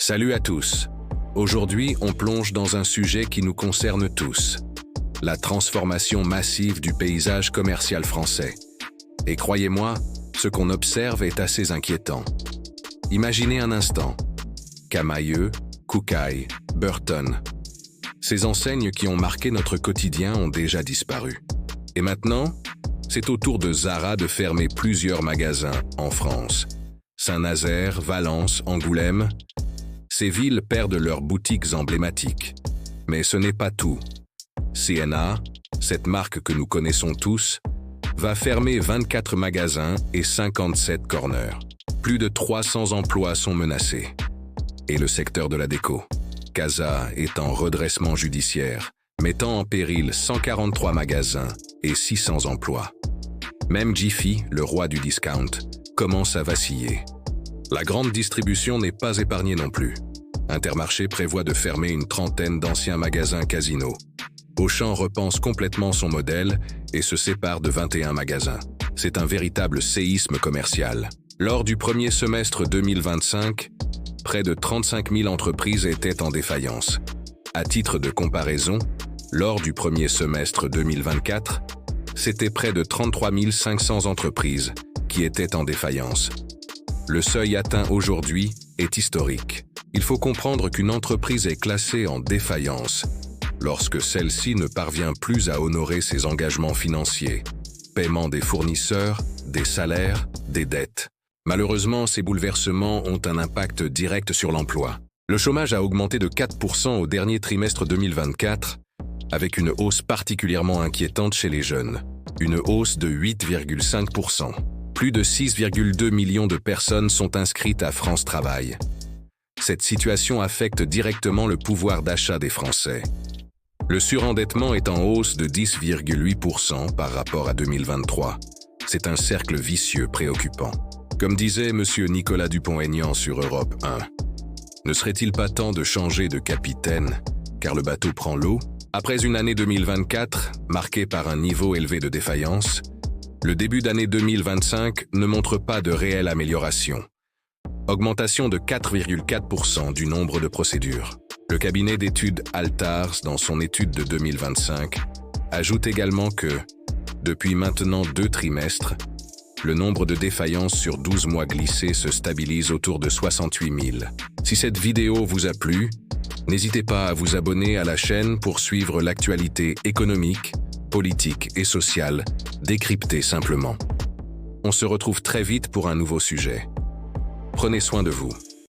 Salut à tous. Aujourd'hui, on plonge dans un sujet qui nous concerne tous. La transformation massive du paysage commercial français. Et croyez-moi, ce qu'on observe est assez inquiétant. Imaginez un instant. Camaïeu, Koukaï, Burton. Ces enseignes qui ont marqué notre quotidien ont déjà disparu. Et maintenant, c'est au tour de Zara de fermer plusieurs magasins en France. Saint-Nazaire, Valence, Angoulême. Ces villes perdent leurs boutiques emblématiques. Mais ce n'est pas tout. C&A, cette marque que nous connaissons tous, va fermer 24 magasins et 57 corners. Plus de 300 emplois sont menacés. Et le secteur de la déco. Casa est en redressement judiciaire, mettant en péril 143 magasins et 600 emplois. Même Jiffy, le roi du discount, commence à vaciller. La grande distribution n'est pas épargnée non plus. Intermarché prévoit de fermer une trentaine d'anciens magasins Casino. Auchan repense complètement son modèle et se sépare de 21 magasins. C'est un véritable séisme commercial. Lors du premier semestre 2025, près de 35 000 entreprises étaient en défaillance. À titre de comparaison, lors du premier semestre 2024, c'était près de 33 500 entreprises qui étaient en défaillance. Le seuil atteint aujourd'hui est historique. Il faut comprendre qu'une entreprise est classée en défaillance lorsque celle-ci ne parvient plus à honorer ses engagements financiers, paiement des fournisseurs, des salaires, des dettes. Malheureusement, ces bouleversements ont un impact direct sur l'emploi. Le chômage a augmenté de 4% au dernier trimestre 2024, avec une hausse particulièrement inquiétante chez les jeunes. Une hausse de 8,5%. Plus de 6,2 millions de personnes sont inscrites à France Travail. Cette situation affecte directement le pouvoir d'achat des Français. Le surendettement est en hausse de 10,8% par rapport à 2023. C'est un cercle vicieux préoccupant. Comme disait M. Nicolas Dupont-Aignan sur Europe 1, ne serait-il pas temps de changer de capitaine, car le bateau prend l'eau? Après une année 2024, marquée par un niveau élevé de défaillance, le début d'année 2025 ne montre pas de réelle amélioration. Augmentation de 4,4% du nombre de procédures. Le cabinet d'études Altars, dans son étude de 2025, ajoute également que, depuis maintenant 2 trimestres, le nombre de défaillances sur 12 mois glissés se stabilise autour de 68 000. Si cette vidéo vous a plu, n'hésitez pas à vous abonner à la chaîne pour suivre l'actualité économique, politique et sociale, décryptée simplement. On se retrouve très vite pour un nouveau sujet. Prenez soin de vous.